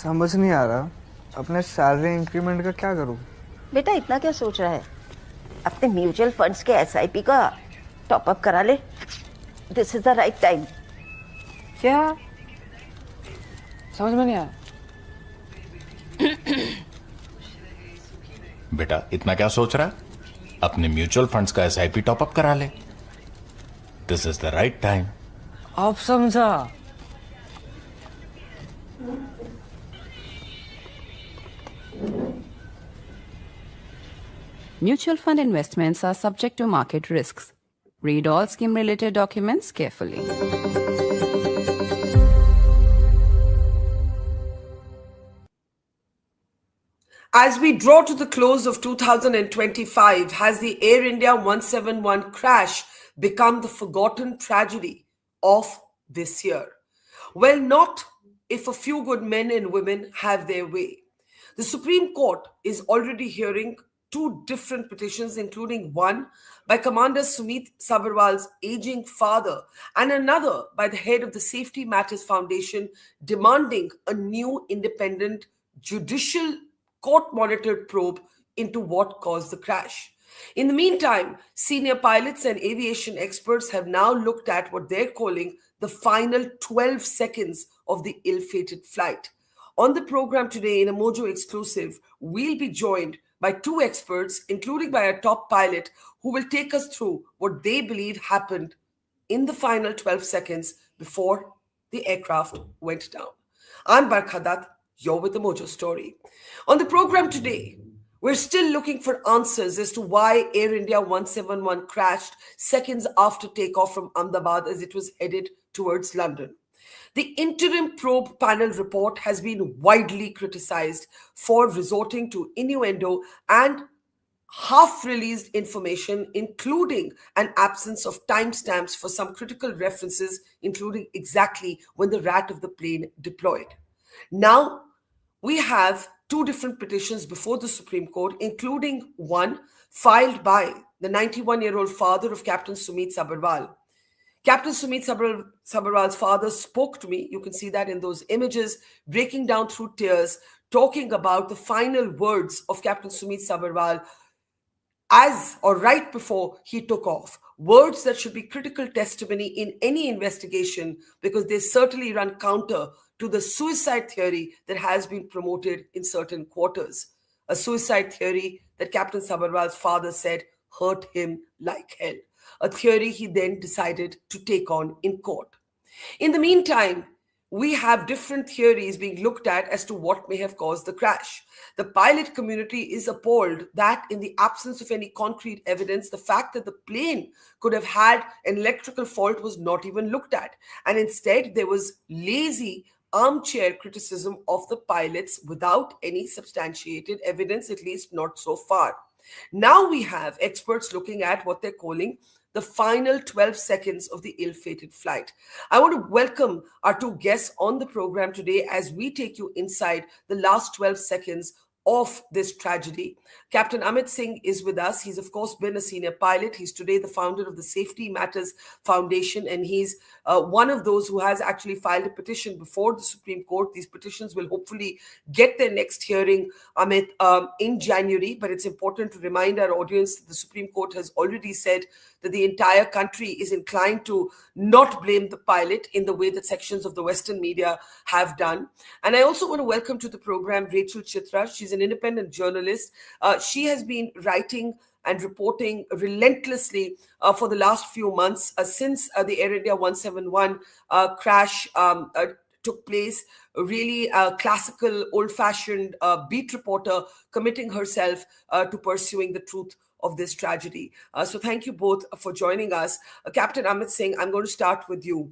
समझ नहीं आ रहा अपने सैलरी इंक्रीमेंट का क्या करूं। बेटा इतना क्या सोच रहा है? अपने म्यूचुअल फंड्स के एसआईपी का टॉप अप करा ले। This is the right time. क्या समझ में नहीं आया? बेटा इतना क्या सोच रहा है? अपने म्यूचुअल फंड्स का एसआईपी टॉप अप करा ले। This is the right time. आप समझा? Mutual fund investments are subject to market risks. Read all scheme-related documents carefully. As we draw to the close of 2025, has the Air India 171 crash become the forgotten tragedy of this year? Well, not if a few good men and women have their way. The Supreme Court is already hearing two different petitions, including one by Commander Sumit Sabharwal's aging father and another by the head of the Safety Matters Foundation, demanding a new independent judicial court-monitored probe into what caused the crash. In the meantime, senior pilots and aviation experts have now looked at what they're calling the final 12 seconds of the ill-fated flight. On the program today, in a Mojo exclusive, we'll be joined by two experts, including by a top pilot, who will take us through what they believe happened in the final 12 seconds before the aircraft went down. I'm Barkhadat. You're with the Mojo story. On the program today, we're still looking for answers as to why Air India 171 crashed seconds after takeoff from Ahmedabad as it was headed towards London. The interim probe panel report has been widely criticized for resorting to innuendo and half-released information, including an absence of timestamps for some critical references, including exactly when the rat of the plane deployed. Now, we have two different petitions before the Supreme Court, including one filed by the 91-year-old father of Captain Sumit Sabharwal. Captain Sumit Sabharwal's father spoke to me. You can see that in those images, breaking down through tears, talking about the final words of Captain Sumit Sabharwal as or right before he took off. Words that should be critical testimony in any investigation because they certainly run counter to the suicide theory that has been promoted in certain quarters. A suicide theory that Captain Sabharwal's father said hurt him like hell. A theory he then decided to take on in court. In the meantime, we have different theories being looked at as to what may have caused the crash. The pilot community is appalled that in the absence of any concrete evidence, the fact that the plane could have had an electrical fault was not even looked at. And instead, there was lazy armchair criticism of the pilots without any substantiated evidence, at least not so far. Now we have experts looking at what they're calling the final 12 seconds of the ill-fated flight. I want to welcome our two guests on the program today as we take you inside the last 12 seconds of this tragedy. Captain Amit Singh is with us. He's, of course, been a senior pilot. He's today the founder of the Safety Matters Foundation, and he's one of those who has actually filed a petition before the Supreme Court. These petitions will hopefully get their next hearing, Amit, in January. But it's important to remind our audience that the Supreme Court has already said that the entire country is inclined to not blame the pilot in the way that sections of the Western media have done. And I also want to welcome to the program Rachel Chitra. She's an independent journalist. She has been writing and reporting relentlessly for the last few months since the Air India 171 crash took place. Really classical, old-fashioned beat reporter committing herself to pursuing the truth of this tragedy. So thank you both for joining us. Captain Amit Singh, I'm going to start with you.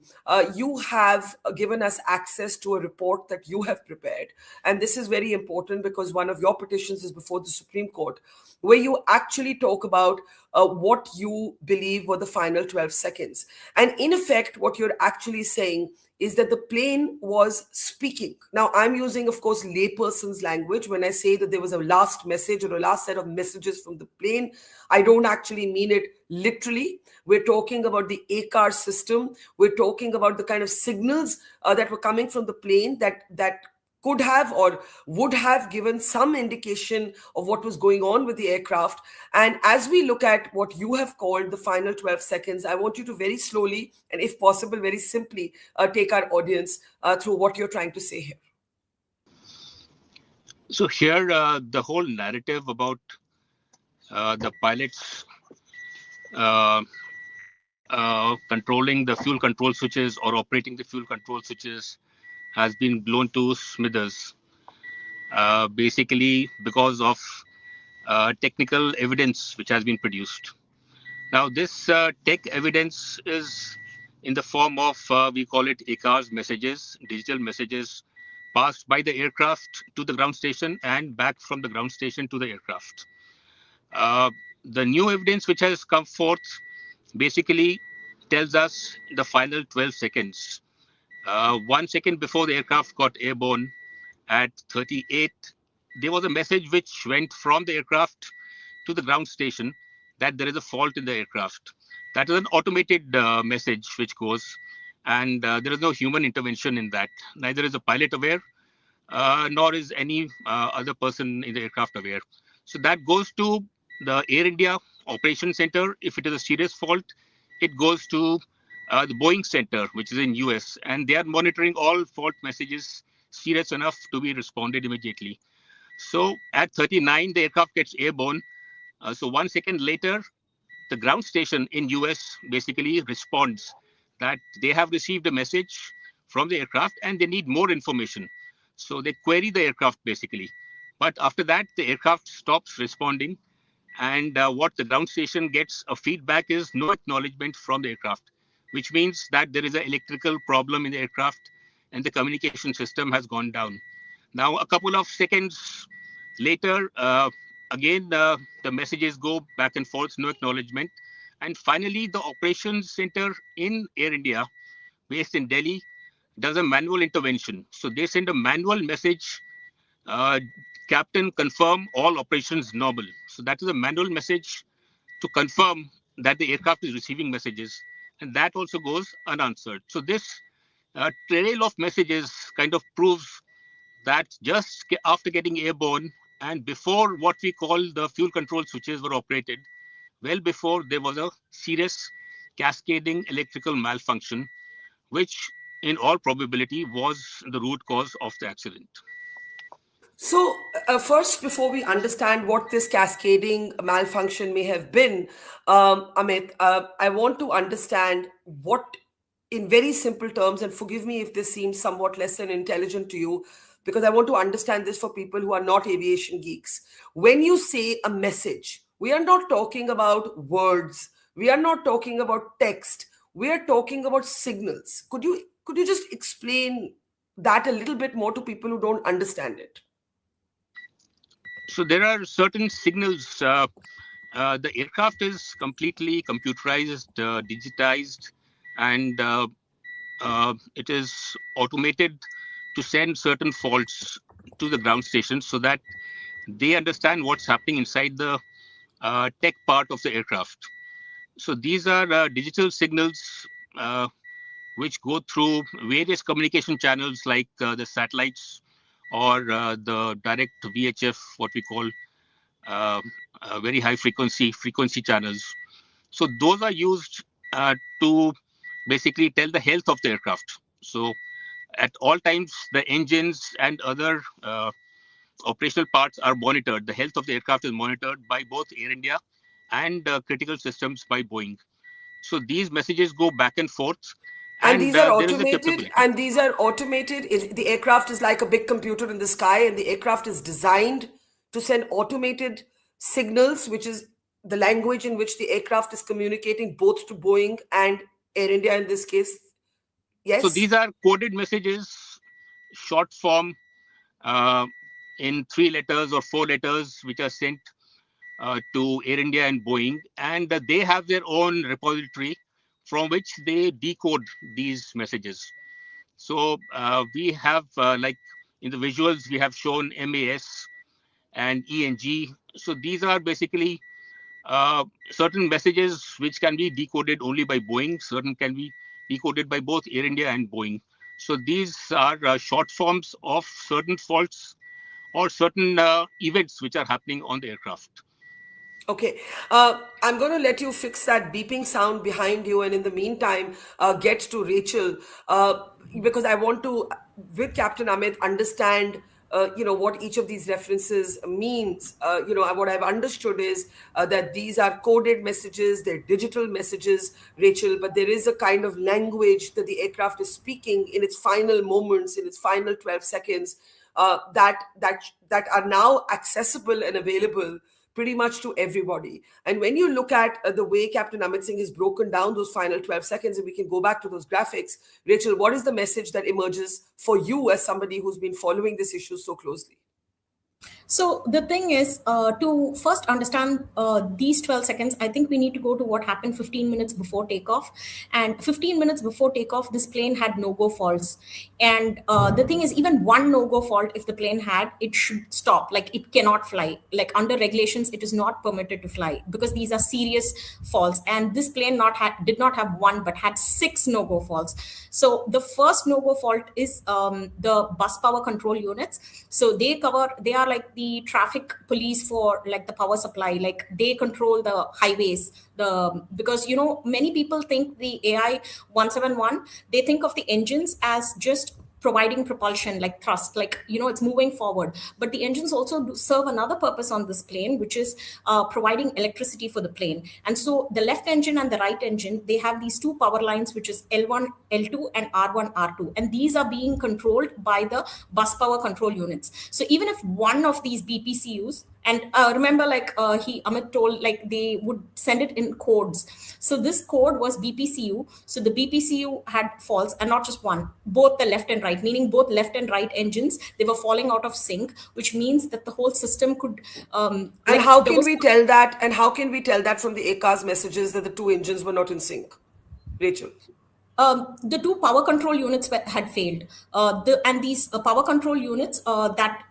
You have given us access to a report that you have prepared. And this is very important because one of your petitions is before the Supreme Court, where you actually talk about what you believe were the final 12 seconds. And in effect, what you're actually saying is that the plane was speaking. Now, I'm using, of course, layperson's language. When I say that there was a last message or a last set of messages from the plane, I don't actually mean it literally. We're talking about the ACAR system. We're talking about the kind of signals that were coming from the plane that could have or would have given some indication of what was going on with the aircraft. And as we look at what you have called the final 12 seconds, I want you to very slowly and, if possible, very simply take our audience through what you're trying to say here. So here, the whole narrative about the pilots uh, controlling the fuel control switches or operating the fuel control switches has been blown to smithers, basically because of technical evidence which has been produced. Now, this tech evidence is in the form of, we call it ACARS messages, digital messages passed by the aircraft to the ground station and back from the ground station to the aircraft. The new evidence which has come forth basically tells us the final 12 seconds. 1 second before the aircraft got airborne at 38, there was a message which went from the aircraft to the ground station that there is a fault in the aircraft. That is an automated message which goes, and there is no human intervention in that. Neither is the pilot aware, nor is any other person in the aircraft aware. So that goes to the Air India Operations Center. If it is a serious fault, it goes to the Boeing Center, which is in US, and they are monitoring all fault messages serious enough to be responded immediately. So at 39, the aircraft gets airborne. So 1 second later, the ground station in US basically responds that they have received a message from the aircraft and they need more information. So they query the aircraft basically. But after that, the aircraft stops responding. And what the ground station gets a feedback is no acknowledgement from the aircraft, which means that there is an electrical problem in the aircraft and the communication system has gone down. Now, a couple of seconds later, again, the messages go back and forth, no acknowledgement. And finally, the operations center in Air India, based in Delhi, does a manual intervention. So they send a manual message, uh, Captain, confirm all operations normal. So that is a manual message to confirm that the aircraft is receiving messages. And that also goes unanswered. So this trail of messages kind of proves that just after getting airborne and before what we call the fuel control switches were operated, well before there was a serious cascading electrical malfunction, which in all probability was the root cause of the accident. So, first, before we understand what this cascading malfunction may have been, Amit, I want to understand what, in very simple terms, and forgive me if this seems somewhat less than intelligent to you, because I want to understand this for people who are not aviation geeks. When you say a message, we are not talking about words, we are not talking about text, we are talking about signals. Could you just explain that a little bit more to people who don't understand it? So there are certain signals. The aircraft is completely computerized, digitized, and it is automated to send certain faults to the ground station so that they understand what's happening inside the tech part of the aircraft. So these are digital signals uh, which go through various communication channels like the satellites or the direct VHF, what we call uh, very high frequency channels. So those are used to basically tell the health of the aircraft. So at all times, the engines and other operational parts are monitored. The health of the aircraft is monitored by both Air India and critical systems by Boeing. So these messages go back and forth, And and these are there is a automated, capability. and these are automated. The aircraft is like a big computer in the sky, and the aircraft is designed to send automated signals, which is the language in which the aircraft is communicating both to Boeing and Air India in this case. So Yes. these are coded messages, short form, uh, in 3 letters or 4 letters, which are sent to Air India and Boeing, and they have their own repository from which they decode these messages. So we have, like in the visuals, we have shown MAS and ENG. So these are basically certain messages which can be decoded only by Boeing, certain can be decoded by both Air India and Boeing. So these are short forms of certain faults or certain events which are happening on the aircraft. Okay, I'm going to let you fix that beeping sound behind you, and in the meantime, get to Rachel, because I want to, with Captain Amit, understand, what each of these references means. What I've understood is that these are coded messages, they're digital messages, Rachel, but there is a kind of language that the aircraft is speaking in its final moments, in its final 12 seconds, that are now accessible and available pretty much to everybody. And when you look at the way Captain Amit Singh has broken down those final 12 seconds, and we can go back to those graphics, Rachel, what is the message that emerges for you as somebody who's been following this issue so closely? So the thing is, to first understand these 12 seconds, I think we need to go to what happened 15 minutes before takeoff. And 15 minutes before takeoff, this plane had no-go faults. And the thing is, even one no-go fault, if the plane had, it should stop. Like, it cannot fly. Like, under regulations, it is not permitted to fly because these are serious faults. And this plane did not have one, but had 6 no-go faults. So the first no-go fault is the bus power control units. So they are like the traffic police for like the power supply. Like, they control the highways, because many people think the AI 171, they think of the engines as just providing propulsion, like thrust, like it's moving forward, but the engines also serve another purpose on this plane, which is providing electricity for the plane. And so the left engine and the right engine, they have these 2 power lines, which is L1 L2 and R1 R2, and these are being controlled by the bus power control units. So even if one of these BPCUs, and remember, like Amit told, like they would send it in codes. So this code was BPCU. So the BPCU had faults, and not just one, both the left and right, meaning both left and right engines, they were falling out of sync, which means that the whole system could. And how can we tell that? And how can we tell that from the ACAR's messages that the 2 engines were not in sync, Rachel? The 2 power control units had failed. And these power control units that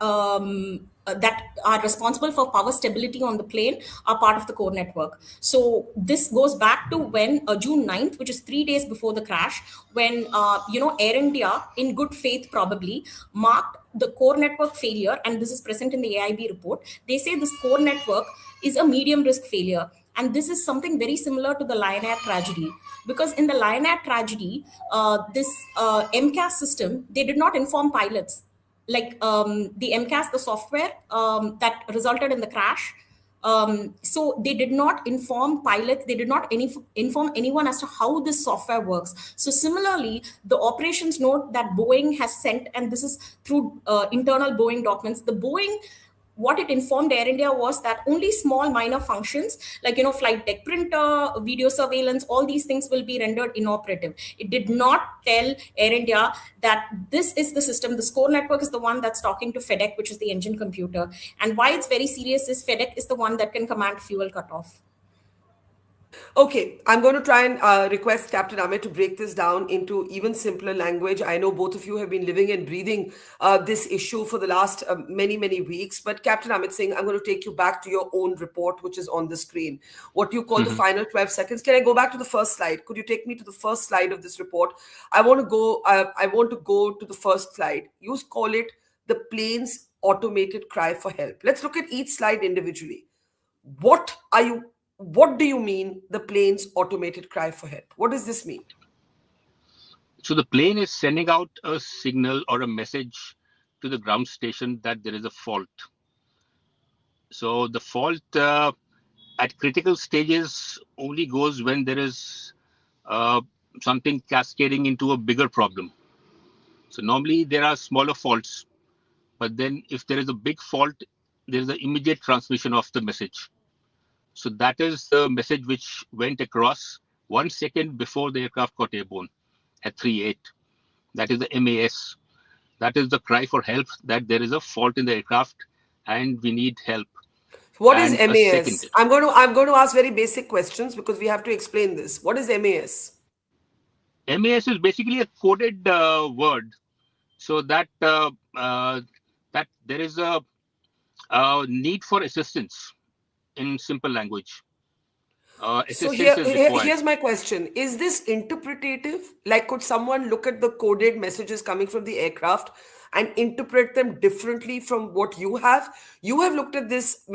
are responsible for power stability on the plane are part of the core network. So this goes back to when June 9th, which is 3 days before the crash, when Air India, in good faith probably, marked the core network failure, and this is present in the AIB report. They say this core network is a medium risk failure. And this is something very similar to the Lion Air tragedy, because in the Lion Air tragedy, this MCAS system, they did not inform pilots. Like the MCAS, the software that resulted in the crash. So they did not inform pilots. They did not inform anyone as to how this software works. So similarly, the operations note that Boeing has sent, and this is through internal Boeing documents, the Boeing, what it informed Air India was that only small minor functions like flight deck printer, video surveillance, all these things will be rendered inoperative. It did not tell Air India that this is the system, the core network is the one that's talking to FedEx, which is the engine computer. And why it's very serious is FedEx is the one that can command fuel cutoff. Okay, I'm going to try and request Captain Amit to break this down into even simpler language. I know both of you have been living and breathing this issue for the last many, many weeks. But Captain Amit Singh, I'm going to take you back to your own report, which is on the screen. What you call the final 12 seconds. Can I go back to the first slide? Could you take me to the first slide of this report? I want to go to the first slide. You call it the plane's automated cry for help. Let's look at each slide individually. What do you mean the plane's automated cry for help? What does this mean? So the plane is sending out a signal or a message to the ground station that there is a fault. So the fault at critical stages only goes when there is something cascading into a bigger problem. So normally there are smaller faults, but then if there is a big fault, there is an immediate transmission of the message. So that is the message which went across 1 second before the aircraft got airborne at 3.8. That is the MAS. That is the cry for help, that there is a fault in the aircraft and we need help. What is MAS? I'm going to ask very basic questions because we have to explain this. What is MAS? MAS is basically a coded word, so that that there is a need for assistance in simple language. So assistance is required. here's my question. Is this interpretative? Like, could someone look at the coded messages coming from the aircraft and interpret them differently from what you have? You have looked at this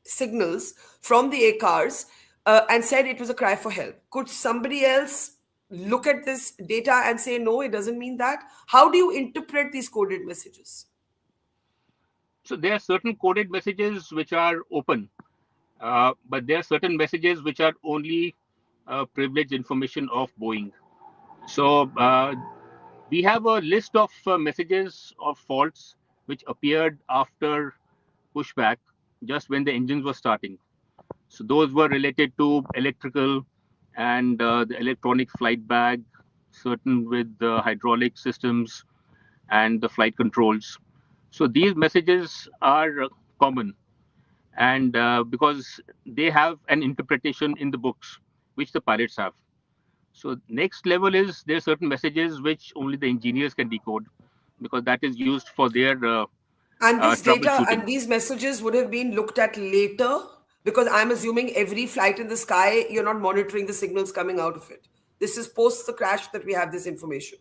signals from the ACARs and said it was a cry for help. Could somebody else look at this data and say, no, it doesn't mean that? How do you interpret these coded messages? So there are certain coded messages which are open, but there are certain messages which are only privileged information of Boeing. So we have a list of messages of faults which appeared after pushback, just when the engines were starting. So those were related to electrical and the electronic flight bag, certain with the hydraulic systems and the flight controls. So these messages are common, and because they have an interpretation in the books, which the pilots have. So next level is there are certain messages which only the engineers can decode, because that is used for their And this data troubleshooting. and these messages would have been looked at later, because I'm assuming every flight in the sky, you're not monitoring the signals coming out of it. This is post the crash that we have this information.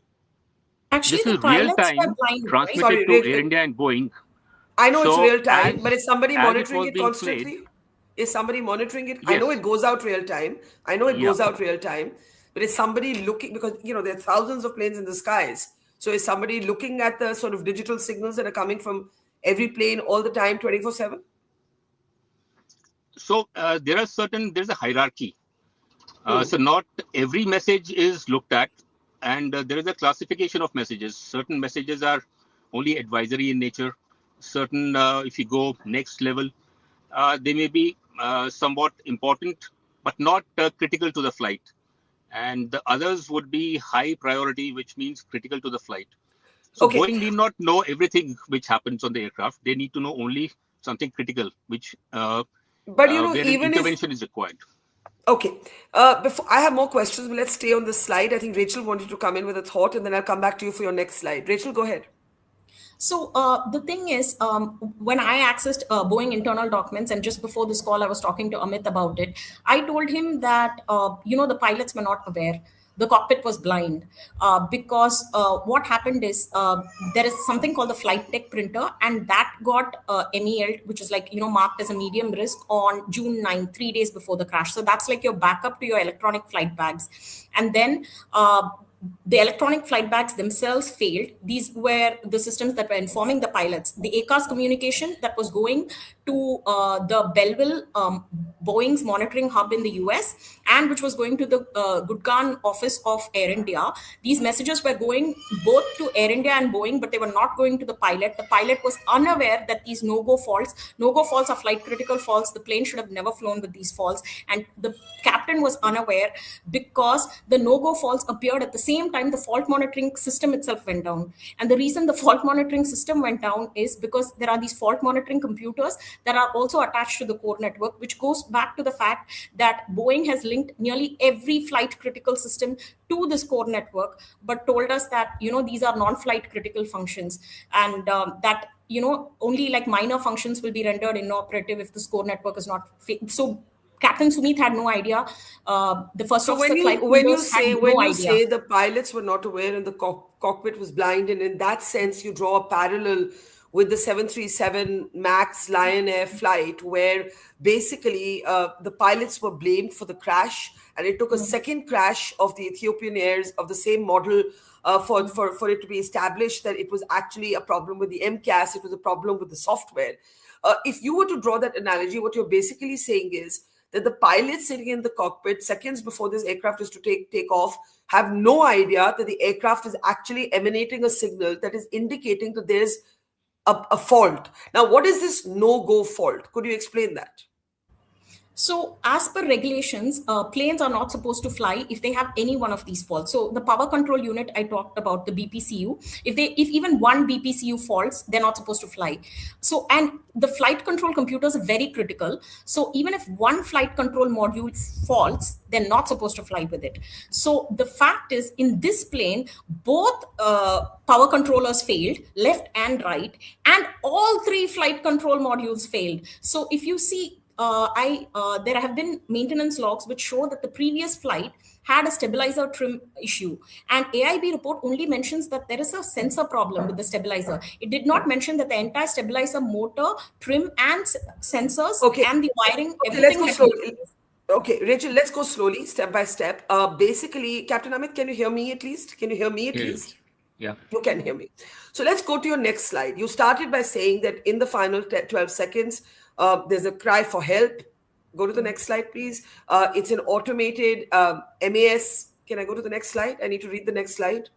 Actually, This the is real pilots time were blind, right? transmitted Sorry, to Air India and Boeing. I know it's So real time, as- but is somebody as it monitoring was it being constantly? played- Is somebody monitoring it? I know Yes. it goes out real time. I know it Yeah. goes out real time, but is somebody looking, because there are thousands of planes in the skies. So is somebody looking at the sort of digital signals that are coming from every plane all the time, 24/7? So there's a hierarchy. So not every message is looked at, and there is a classification of messages. Certain messages are only advisory in nature. Certain, if you go next level, they may be somewhat important, but not critical to the flight. And the others would be high priority, which means critical to the flight. So Okay. Boeing need not know everything which happens on the aircraft. They need to know only something critical, which But where even if intervention is required. Okay. Before I have more questions, but let's stay on this slide. I think Rachel wanted to come in with a thought, and then I'll come back to you for your next slide. Rachel, go ahead. So the thing is, when I accessed Boeing internal documents, and just before this call, I was talking to Amit about it. I told him that the pilots were not aware. The cockpit was blind because what happened is there is something called the flight deck printer, and that got MEL'd, which is like marked as a medium risk on June 9, 3 days before the crash. So that's like your backup to your electronic flight bags, and then. The electronic flight bags themselves failed. These were the systems that were informing the pilots. The ACARS communication that was going to the Belleville, Boeing's monitoring hub in the US, and which was going to the Gurgaon office of Air India. These messages were going both to Air India and Boeing, but they were not going to the pilot. The pilot was unaware that these no-go faults are flight critical faults. The plane should have never flown with these faults. And the captain was unaware because the no-go faults appeared at the same time the fault monitoring system itself went down. And the reason the fault monitoring system went down is because there are these fault monitoring computers that are also attached to the core network, which goes back to the fact that Boeing has linked nearly every flight critical system to this core network, but told us that these are non-flight critical functions, and that only like minor functions will be rendered inoperative if this core network is not so Captain Sumit had no idea. The first So officer when flight you leaders had say no idea. the pilots were not aware and the cockpit was blind, and in that sense you draw a parallel with the 737 MAX Lion Air flight, where basically the pilots were blamed for the crash, and it took a second crash of the Ethiopian Airs of the same model for it to be established that it was actually a problem with the MCAS, it was a problem with the software. If you were to draw that analogy, what you're basically saying is that the pilots sitting in the cockpit seconds before this aircraft is to take off have no idea that the aircraft is actually emanating a signal that is indicating that there's a fault. Now, what is this no-go fault? Could you explain that? So as per regulations, planes are not supposed to fly if they have any one of these faults. So the power control unit I talked about, the BPCU, if even one BPCU faults, they're not supposed to fly. So, and the flight control computers are very critical. So even if one flight control module faults, they're not supposed to fly with it. So the fact is, in this plane, both power controllers failed, left and right, and all three flight control modules failed. So if you see, there have been maintenance logs which show that the previous flight had a stabilizer trim issue, and AIB report only mentions that there is a sensor problem with the stabilizer. It did not mention that the entire stabilizer motor, trim, and sensors and the wiring, Okay, let's everything go had slowly. Okay, Rachel, let's go slowly, step by step. Basically, Captain Amit, can you hear me at least? Can you hear me at least? Yeah. You can hear me. So let's go to your next slide. You started by saying that in the final 12 seconds, there's a cry for help. Go to the next slide, please. It's an automated MAS. Can I go to the next slide? I need to read the next slide.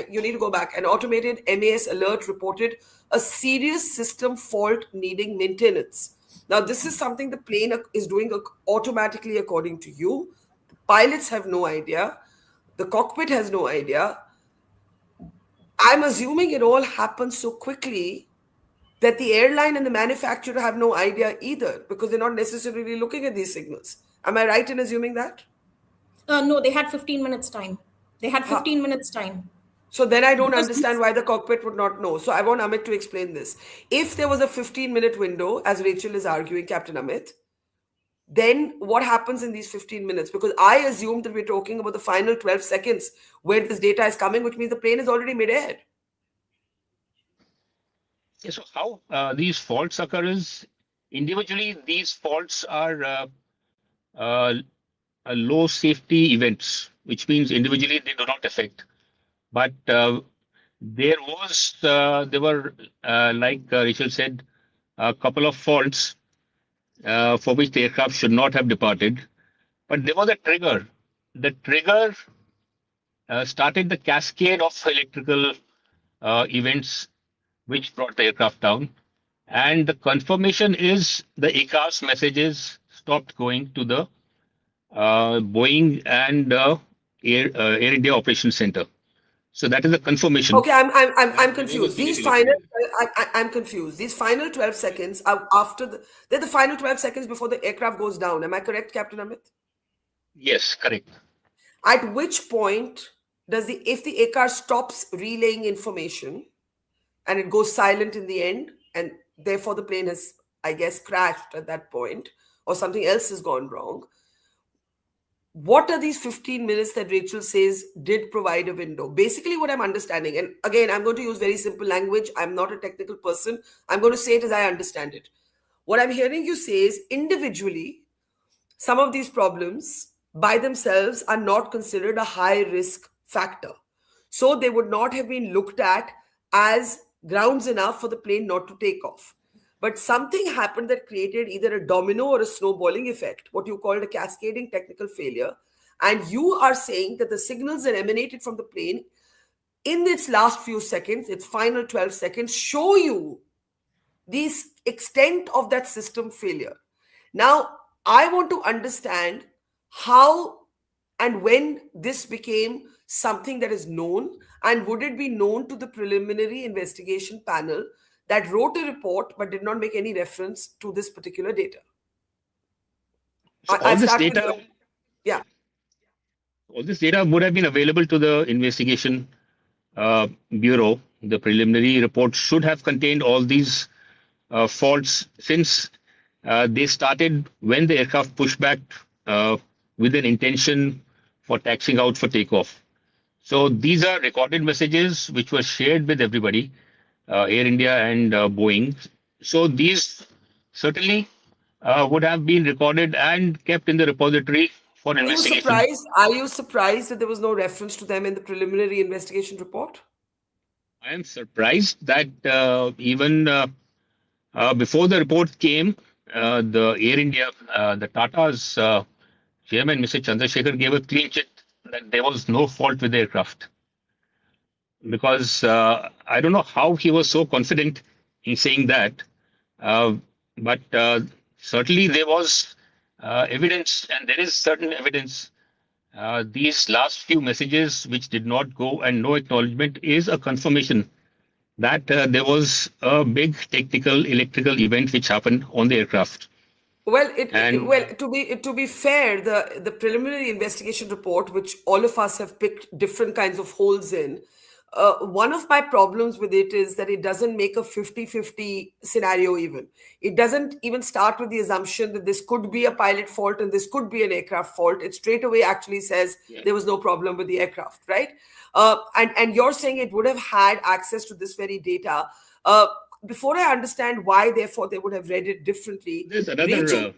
You need to go back. An automated MAS alert reported a serious system fault needing maintenance. Now, this is something the plane is doing automatically according to you. The pilots have no idea. The cockpit has no idea. I'm assuming it all happens so quickly that the airline and the manufacturer have no idea either, because they're not necessarily looking at these signals. Am I right in assuming that? No, they had 15 minutes time. They had 15 minutes time. So then I don't understand why the cockpit would not know. So I want Amit to explain this. If there was a 15-minute window, as Rachel is arguing, Captain Amit, then what happens in these 15 minutes? Because I assume that we're talking about the final 12 seconds where this data is coming, which means the plane is already mid-air. Yeah, so how these faults occur is individually these faults are low safety events, which means individually they do not affect. But there were, like Rachel said, a couple of faults for which the aircraft should not have departed. But there was a trigger. The trigger started the cascade of electrical events which brought the aircraft down. And the confirmation is the ACARS messages stopped going to the Boeing and Air India Operations Center. So that is the confirmation. Okay, I'm confused. I'm confused. These final 12 seconds are they're the final 12 seconds before the aircraft goes down. Am I correct, Captain Amit? Yes, correct. At which point if the ACAR stops relaying information and it goes silent in the end, and therefore the plane has, I guess, crashed at that point, or something else has gone wrong, what are these 15 minutes that Rachel says did provide a window? Basically, what I'm understanding, and again, I'm going to use very simple language. I'm not a technical person. I'm going to say it as I understand it. What I'm hearing you say is individually, some of these problems by themselves are not considered a high risk factor. So they would not have been looked at as grounds enough for the plane not to take off. But something happened that created either a domino or a snowballing effect, what you called a cascading technical failure. And you are saying that the signals that emanated from the plane in its last few seconds, its final 12 seconds, show you the extent of that system failure. Now, I want to understand how and when this became something that is known, and would it be known to the preliminary investigation panel that wrote a report but did not make any reference to this particular data? So all this data would have been available to the investigation bureau. The preliminary report should have contained all these faults, since they started when the aircraft pushed back with an intention for taxiing out for takeoff. So these are recorded messages which were shared with everybody, Air India and Boeing. So these certainly would have been recorded and kept in the repository for investigation. Are you surprised that there was no reference to them in the preliminary investigation report? I am surprised that even before the report came, the Air India, the Tata's chairman, Mr. Chandrasekhar, gave a clean chit that there was no fault with the aircraft. Because I don't know how he was so confident in saying that, but certainly there was evidence, and there is certain evidence. These last few messages which did not go and no acknowledgement is a confirmation that there was a big technical electrical event which happened on the aircraft. Well, to be fair, the preliminary investigation report, which all of us have picked different kinds of holes in, one of my problems with it is that it doesn't make a 50-50 scenario even. It doesn't even start with the assumption that this could be a pilot fault and this could be an aircraft fault. It straight away actually says there was no problem with the aircraft, right? And you're saying it would have had access to this very data. Before I understand why, therefore, they would have read it differently. There's another...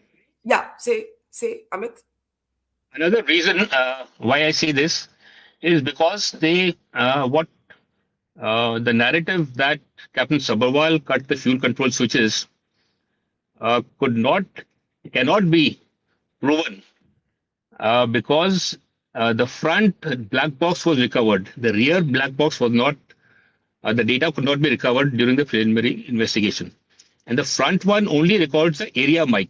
Say, Amit. Another reason why I say this is because the narrative that Captain Sabharwal cut the fuel control switches cannot be proven because the front black box was recovered. The rear black box was not. The data could not be recovered during the preliminary investigation, and the front one only records the area mic.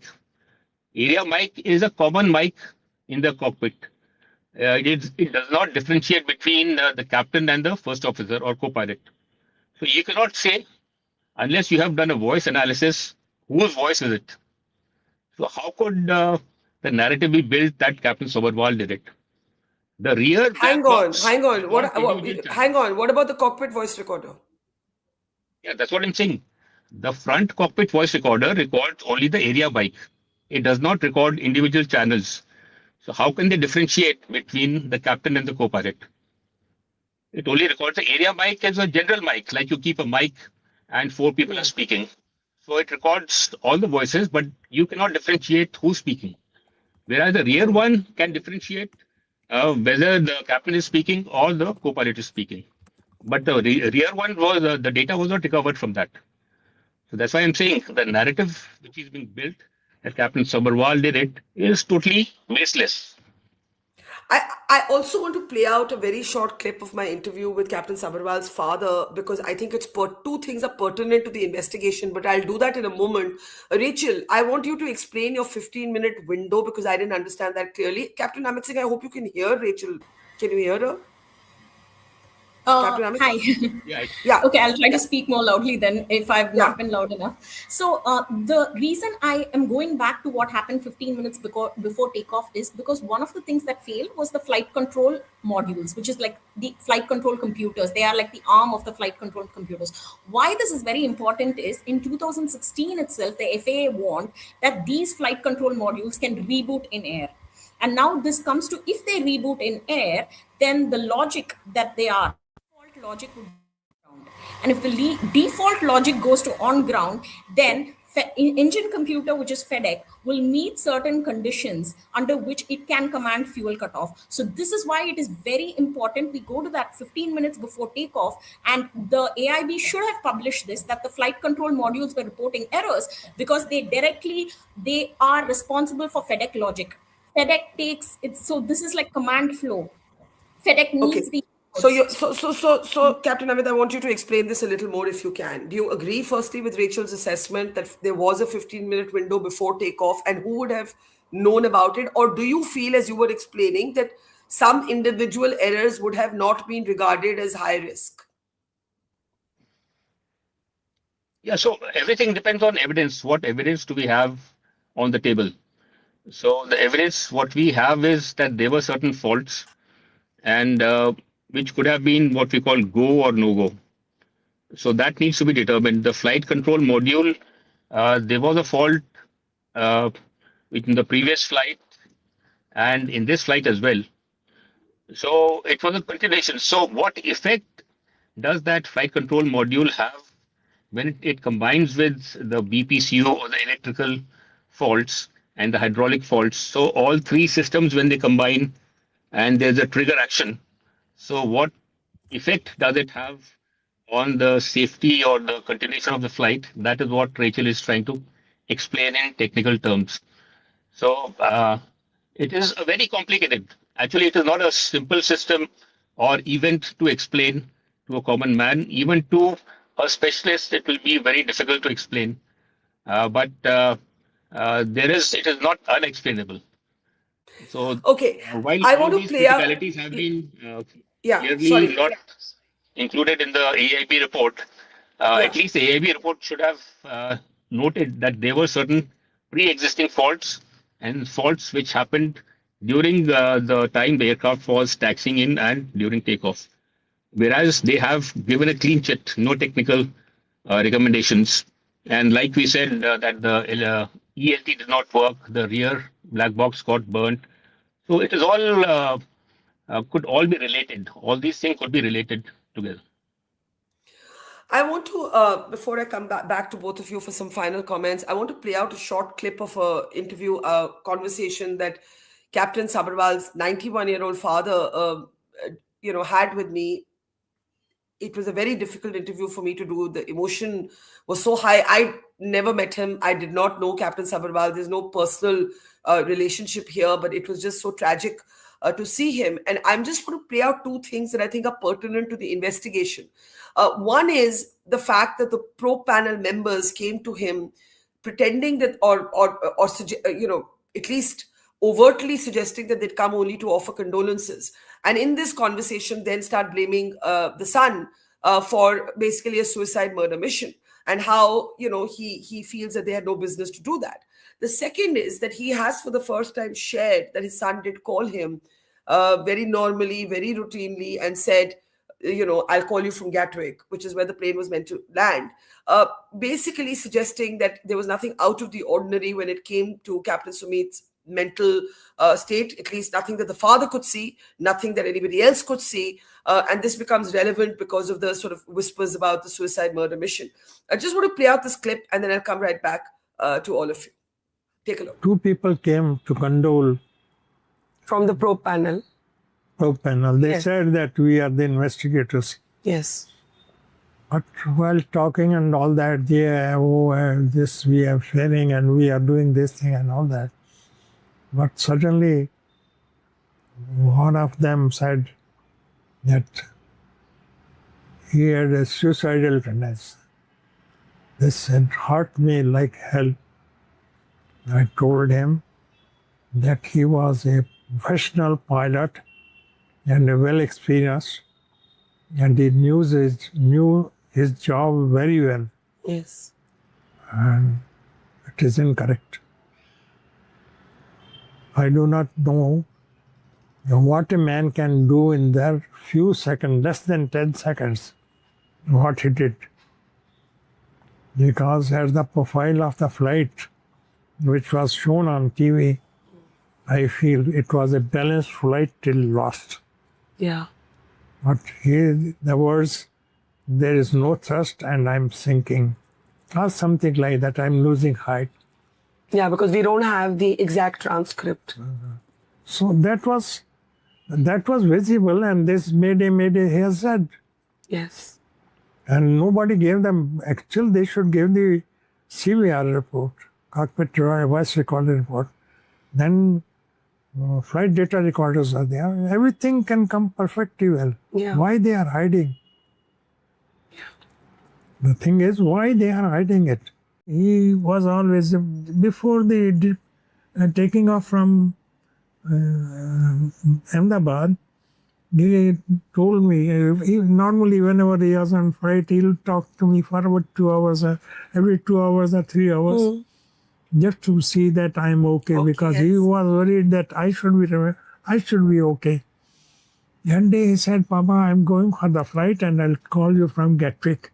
Area mic is a common mic in the cockpit. It does not differentiate between the captain and the first officer or co-pilot. So you cannot say, unless you have done a voice analysis, whose voice is it? So how could the narrative be built that Captain Sabharwal did it? The rear... Hang on. What about the cockpit voice recorder? Yeah, that's what I'm saying. The front cockpit voice recorder records only the area mic. It does not record individual channels. So how can they differentiate between the captain and the co-pilot? It only records the area mic as a general mic, like you keep a mic and 4 people are speaking. So it records all the voices, but you cannot differentiate who's speaking. Whereas the rear one can differentiate whether the captain is speaking or the co-pilot is speaking. But the rear one was, the data was not recovered from that. So that's why I'm saying the narrative which is being built that Captain Sabharwal did it is totally baseless. I also want to play out a very short clip of my interview with Captain Sabharwal's father because I think it's two things are pertinent to the investigation, but I'll do that in a moment. Rachel, I want you to explain your 15-minute window because I didn't understand that clearly. Captain Amit Singh, I hope you can hear Rachel. Can you hear her? Hi. Yeah. Okay, I'll try to speak more loudly then if I've not been loud enough. So the reason I am going back to what happened 15 minutes before takeoff is because one of the things that failed was the flight control modules, which is like the flight control computers. They are like the arm of the flight control computers. Why this is very important is in 2016 itself, the FAA warned that these flight control modules can reboot in air. And now this comes to, if they reboot in air, then the logic that they are, logic would be on ground. And if the default logic goes to on ground, then engine computer, which is FedEx, will meet certain conditions under which it can command fuel cutoff. So this is why it is very important we go to that 15 minutes before takeoff, and the AIB should have published this, that the flight control modules were reporting errors because they are responsible for FedEx logic. FedEx takes it, so this is like command flow. FedEx needs the... So, Captain Amit, I want you to explain this a little more if you can. Do you agree, firstly, with Rachel's assessment that there was a 15-minute window before takeoff and who would have known about it? Or do you feel, as you were explaining, that some individual errors would have not been regarded as high risk? Yeah, so everything depends on evidence. What evidence do we have on the table? So the evidence, what we have is that there were certain faults and which could have been what we call go or no go. So that needs to be determined. The flight control module, there was a fault in the previous flight and in this flight as well. So it was a continuation. So what effect does that flight control module have when it combines with the BPCO or the electrical faults and the hydraulic faults? So all 3 systems, when they combine and there's a trigger action, so what effect does it have on the safety or the continuation of the flight? That is what Rachel is trying to explain in technical terms. So it is a very complicated. Actually, it is not a simple system or event to explain to a common man. Even to a specialist, it will be very difficult to explain. But it is not unexplainable. So while I all want to these play out. criticalities have been clearly not included in the AIB report, at least the AIB report should have noted that there were certain pre-existing faults and faults which happened during the time the aircraft was taxiing in and during takeoff. whereas they have given a clean chit, no technical recommendations. And like we said, that the ELT did not work, the rear black box got burnt. So it is all could all be related. All these things could be related together. I want to, before I come back to both of you for some final comments, I want to play out a short clip of a interview, a conversation that Captain Sabharwal's 91-year-old father, had with me. It was a very difficult interview for me to do. The emotion was so high. I never met him. I did not know Captain Sabharwal. There's no personal relationship here, but it was just so tragic to see him. And I'm just going to play out two things that I think are pertinent to the investigation. One is the fact that the probe panel members came to him pretending that, at least overtly suggesting that they'd come only to offer condolences. And in this conversation, then start blaming the son for basically a suicide murder mission, and how, he feels that they had no business to do that. The second is that he has for the first time shared that his son did call him very normally, very routinely, and said, I'll call you from Gatwick, which is where the plane was meant to land, basically suggesting that there was nothing out of the ordinary when it came to Captain Sumit's mental state, at least nothing that the father could see, nothing that anybody else could see. And this becomes relevant because of the sort of whispers about the suicide murder mission. I just want to play out this clip and then I'll come right back to all of you. Take a look. Two people came to condole. From the probe panel. Probe panel. They Yes. said that we are the investigators. Yes. But while talking and all that, this we are sharing and we are doing this thing and all that. But suddenly, one of them said that he had a suicidal tendency. This had hurt me like hell. I told him that he was a professional pilot and a well experienced, and he knew his job very well, Yes. and it is incorrect. I do not know what a man can do in that few seconds, less than 10 seconds, what he did. Because as the profile of the flight, which was shown on TV, I feel it was a balanced flight till lost. Yeah. But here the words, there is no thrust and I'm sinking, or something like that, I'm losing height. Yeah, because we don't have the exact transcript. So that was visible, and this mayday he has said. Yes. And nobody gave them, actually they should give the CVR report, cockpit voice recorder report. Then flight data recorders are there. Everything can come perfectly well. Yeah. Why they are hiding? The thing is, why they are hiding it? He was always, before the taking off from Ahmedabad, he told me, normally whenever he was on flight, he'll talk to me for about 2 hours, every 2 hours or 3 hours, just to see that I'm okay, because he was worried that I should be okay. One day he said, Papa, I'm going for the flight and I'll call you from Gatwick.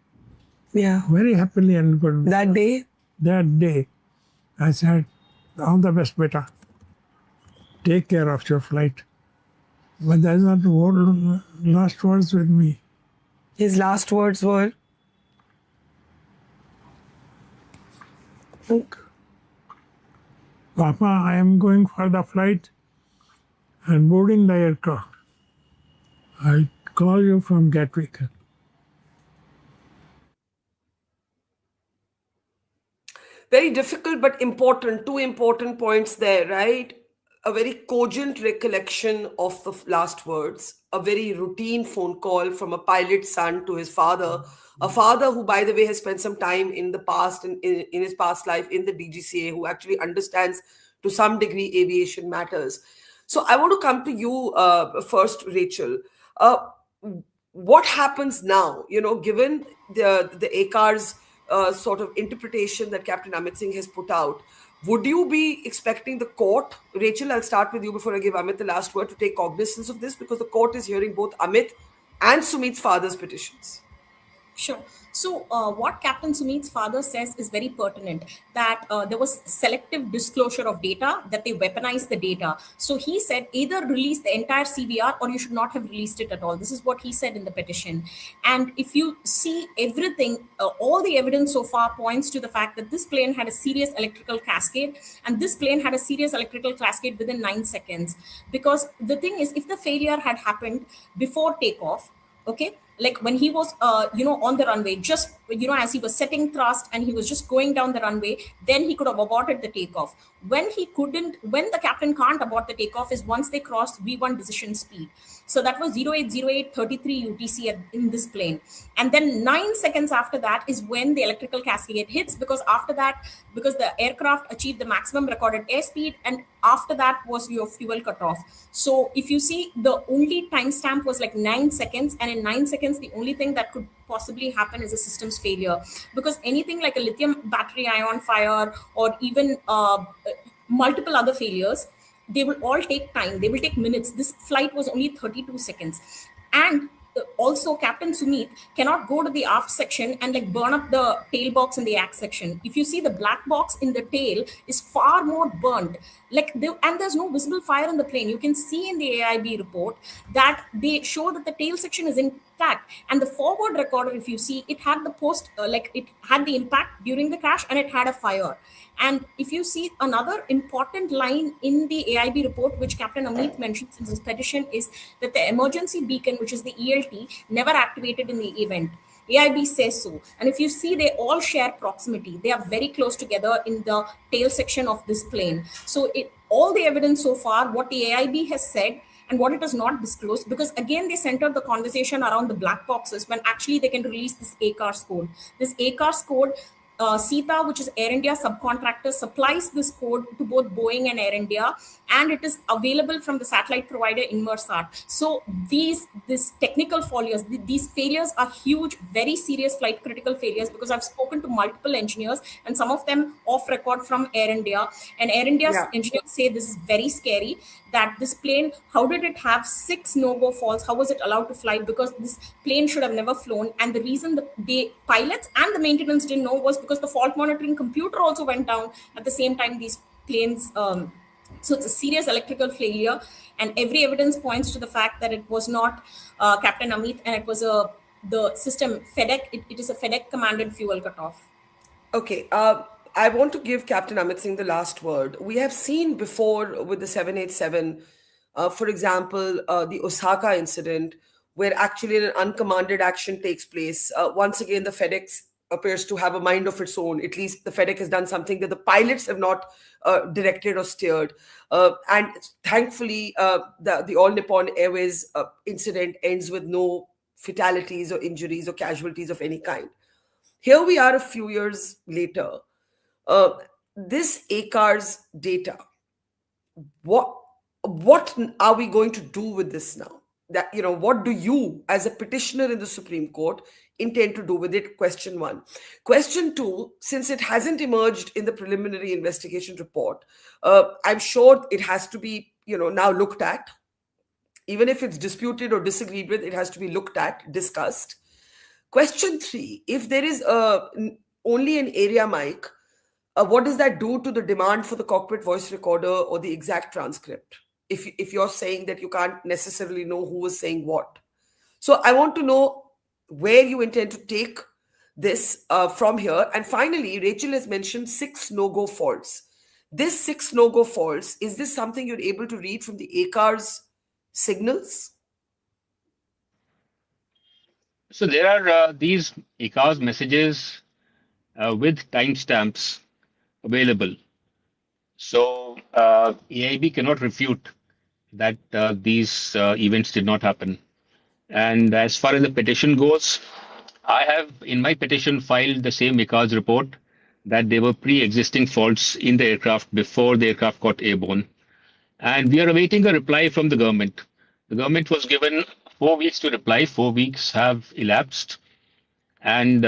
Yeah. Very happily and good. That day? That day, I said, all the best, beta. Take care of your flight. But that's not the last words with me. His last words were? Papa, I am going for the flight and boarding the aircraft. I'll call you from Gatwick. Very difficult but important. Two important points there, right? A very cogent recollection of the last words, a very routine phone call from a pilot's son to his father, a father who, by the way, has spent some time in the past, in his past life in the DGCA, who actually understands to some degree aviation matters. So I want to come to you first, Rachel. What happens now, given the ACAR's sort of interpretation that Captain Amit Singh has put out? Would you be expecting the court, Rachel, I'll start with you before I give Amit the last word, to take cognizance of this, because the court is hearing both Amit and Sumit's father's petitions? Sure. So, what Captain Sumit's father says is very pertinent, that there was selective disclosure of data, that they weaponized the data. So, he said either release the entire CVR or you should not have released it at all. This is what he said in the petition. And if you see everything, all the evidence so far points to the fact that this plane had a serious electrical cascade, and this plane had a serious electrical cascade within 9 seconds. Because the thing is, if the failure had happened before takeoff, okay, like when he was on the runway, just as he was setting thrust and he was just going down the runway, then he could have aborted the takeoff. When the captain can't abort the takeoff is once they crossed V1 decision speed. So that was 080833 UTC in this plane. And then 9 seconds after that is when the electrical cascade hits, because after that, because the aircraft achieved the maximum recorded airspeed, and after that was your fuel cutoff. So if you see, the only timestamp was like 9 seconds, and in 9 seconds, the only thing that could possibly happen is a systems failure, because anything like a lithium battery ion fire or even multiple other failures, they will all take time. They will take minutes. This flight was only 32 seconds. And also Captain Sumit cannot go to the aft section and like burn up the tail box in the aft section. If you see, the black box in the tail is far more burnt, and there's no visible fire in the plane. You can see in the AIB report that they show that the tail section is intact, and the forward recorder, if you see, it had the it had the impact during the crash and it had a fire. And if you see, another important line in the AIB report, which Captain Amit mentions in his petition, is that the emergency beacon, which is the ELT, never activated in the event. AIB says so. And if you see, they all share proximity. They are very close together in the tail section of this plane. So all the evidence so far, what the AIB has said and what it has not disclosed, because again, they centered the conversation around the black boxes when actually they can release this ACARS code. This ACARS code, Sita, which is Air India subcontractor, supplies this code to both Boeing and Air India, and it is available from the satellite provider Inmarsat. So these technical failures, these failures are huge, very serious flight critical failures, because I've spoken to multiple engineers and some of them off record from Air India, and Air India's engineers say this is very scary, that this plane, how did it have 6 no-go falls? How was it allowed to fly? Because this plane should have never flown. And the reason the pilots and the maintenance didn't know was because the fault monitoring computer also went down at the same time these planes. So it's a serious electrical failure, and every evidence points to the fact that it was not Captain Amit, and it was the system FedEx. It is a FedEx commanded fuel cutoff. Okay. I want to give Captain Amit Singh the last word. We have seen before with the 787, for example, the Osaka incident, where actually an uncommanded action takes place. Once again, the FedEx appears to have a mind of its own. At least the FedEx has done something that the pilots have not directed or steered. And thankfully, the All Nippon Airways incident ends with no fatalities or injuries or casualties of any kind. Here we are a few years later. This ACARS data, what are we going to do with this now? That, what do you, as a petitioner in the Supreme Court, intend to do with it? Question 1. Question 2, since it hasn't emerged in the preliminary investigation report, I'm sure it has to be, now looked at. Even if it's disputed or disagreed with, it has to be looked at, discussed. Question 3, if there is only an area mic, what does that do to the demand for the cockpit voice recorder or the exact transcript? If you're saying that you can't necessarily know who is saying what. So I want to know where you intend to take this from here. And finally, Rachel has mentioned 6 no-go faults. This 6 no-go faults, is this something you're able to read from the ACARS signals? So there are these ACARS messages with timestamps available. So AIB cannot refute that these events did not happen. And as far as the petition goes, I have in my petition filed the same ACARS report, that there were pre-existing faults in the aircraft before the aircraft got airborne. And we are awaiting a reply from the government. The government was given 4 weeks to reply. 4 weeks have elapsed, and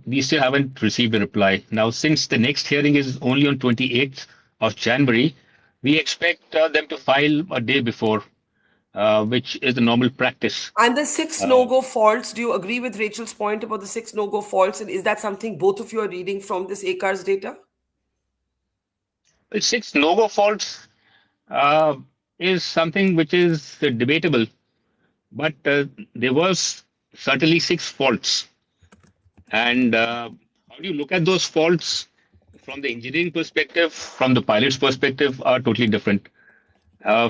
we still haven't received a reply. Now, since the next hearing is only on 28th of January, we expect them to file a day before. which is the normal practice. And the 6 no-go faults, do you agree with Rachel's point about the 6 no-go faults? And is that something both of you are reading from this ACARS data? Well, 6 no-go faults is something which is debatable, but there was certainly 6 faults. And how do you look at those faults from the engineering perspective, from the pilot's perspective, are totally different.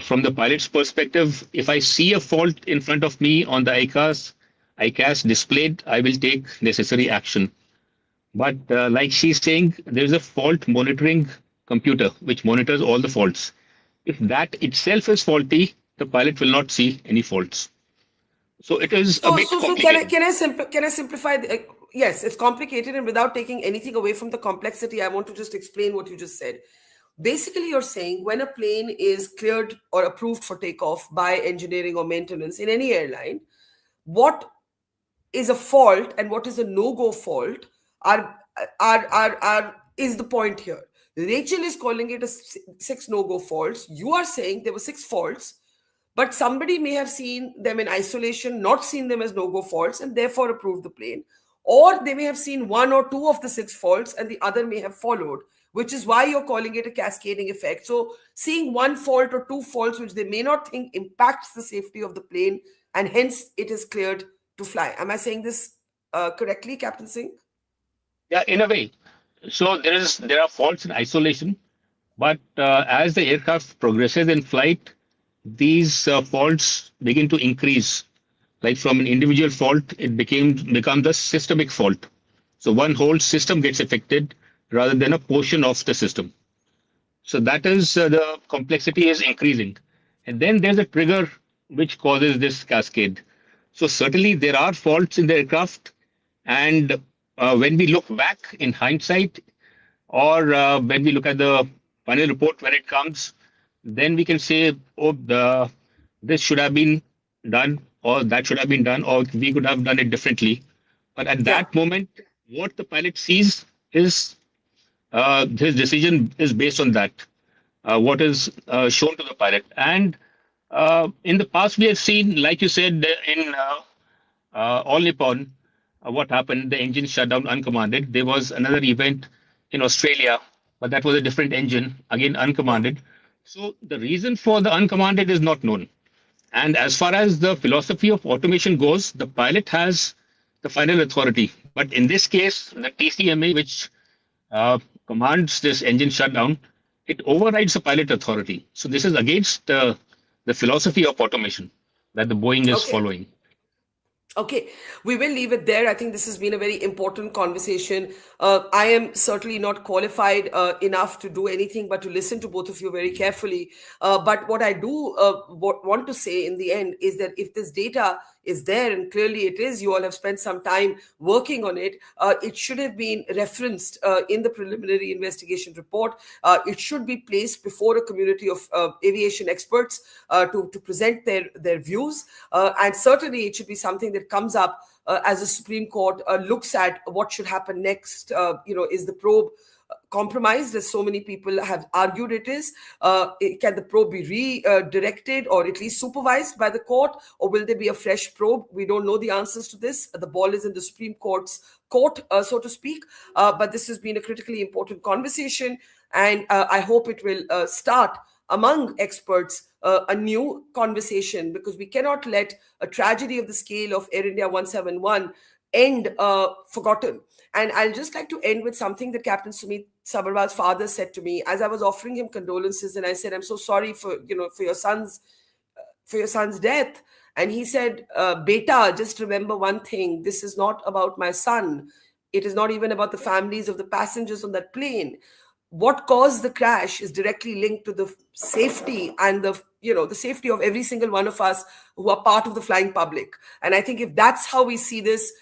From the pilot's perspective, if I see a fault in front of me on the ICAS displayed, I will take necessary action. But like she's saying, there's a fault monitoring computer which monitors all the faults. If that itself is faulty, the pilot will not see any faults. So it is a bit complicated. Can I simplify? Yes, it's complicated, and without taking anything away from the complexity, I want to just explain what you just said. Basically, you're saying when a plane is cleared or approved for takeoff by engineering or maintenance in any airline, what is a fault and what is a no-go fault is the point here. Rachel is calling it a 6 no-go faults. You are saying there were 6 faults, but somebody may have seen them in isolation, not seen them as no-go faults, and therefore approved the plane. Or they may have seen 1 or 2 of the 6 faults and the other may have followed, which is why you're calling it a cascading effect. So seeing 1 fault or 2 faults, which they may not think impacts the safety of the plane, and hence it is cleared to fly. Am I saying this correctly, Captain Singh? Yeah, in a way. So there are faults in isolation, but as the aircraft progresses in flight, these faults begin to increase. Like from an individual fault, it becomes a systemic fault. So one whole system gets affected rather than a portion of the system. So that is the complexity is increasing. And then there's a trigger which causes this cascade. So certainly there are faults in the aircraft. And when we look back in hindsight, or when we look at the final report when it comes, then we can say, oh, this should have been done, or that should have been done, or we could have done it differently. But at that moment, what the pilot sees is his decision is based on that, what is shown to the pilot. And in the past, we have seen, like you said, in All Nippon, what happened, the engine shut down uncommanded. There was another event in Australia, but that was a different engine, again uncommanded. So the reason for the uncommanded is not known. And as far as the philosophy of automation goes, the pilot has the final authority. But in this case, the TCMA, which commands this engine shutdown, it overrides the pilot authority. So this is against the philosophy of automation that the Boeing is following. Okay, we will leave it there. I think this has been a very important conversation. I am certainly not qualified enough to do anything but to listen to both of you very carefully. But what I do want to say in the end is that if this data is there, and clearly it is, you all have spent some time working on it, it should have been referenced in the preliminary investigation report. It should be placed before a community of aviation experts to present their views. And certainly it should be something that comes up as the Supreme Court looks at what should happen next. Is the probe compromised, as so many people have argued it is? Can the probe be redirected or at least supervised by the court, or will there be a fresh probe? We don't know the answers to this. The ball is in the Supreme Court's court, so to speak. But this has been a critically important conversation, and I hope it will start among experts a new conversation, because we cannot let a tragedy of the scale of Air India 171 end forgotten. And I'll just like to end with something that Captain Sumit Sabharwal's father said to me as I was offering him condolences, and I said, "I'm so sorry for your son's death." And he said, "Beta, just remember one thing. This is not about my son. It is not even about the families of the passengers on that plane. What caused the crash is directly linked to the safety and the safety of every single one of us who are part of the flying public." And I think if that's how we see this,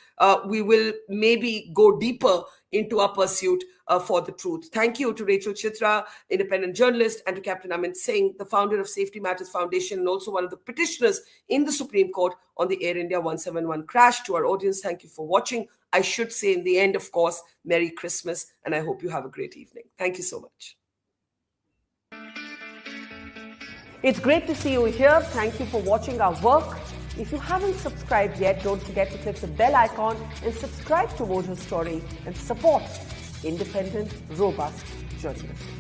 we will maybe go deeper into our pursuit for the truth. Thank you to Rachel Chitra, independent journalist, and to Captain Amit Singh, the founder of Safety Matters Foundation and also one of the petitioners in the Supreme Court on the Air India 171 crash. To our audience, thank you for watching. I should say in the end, of course, Merry Christmas, and I hope you have a great evening. Thank you so much. It's great to see you here. Thank you for watching our work. If you haven't subscribed yet, don't forget to click the bell icon and subscribe to Mojo Story and support independent, robust journalism.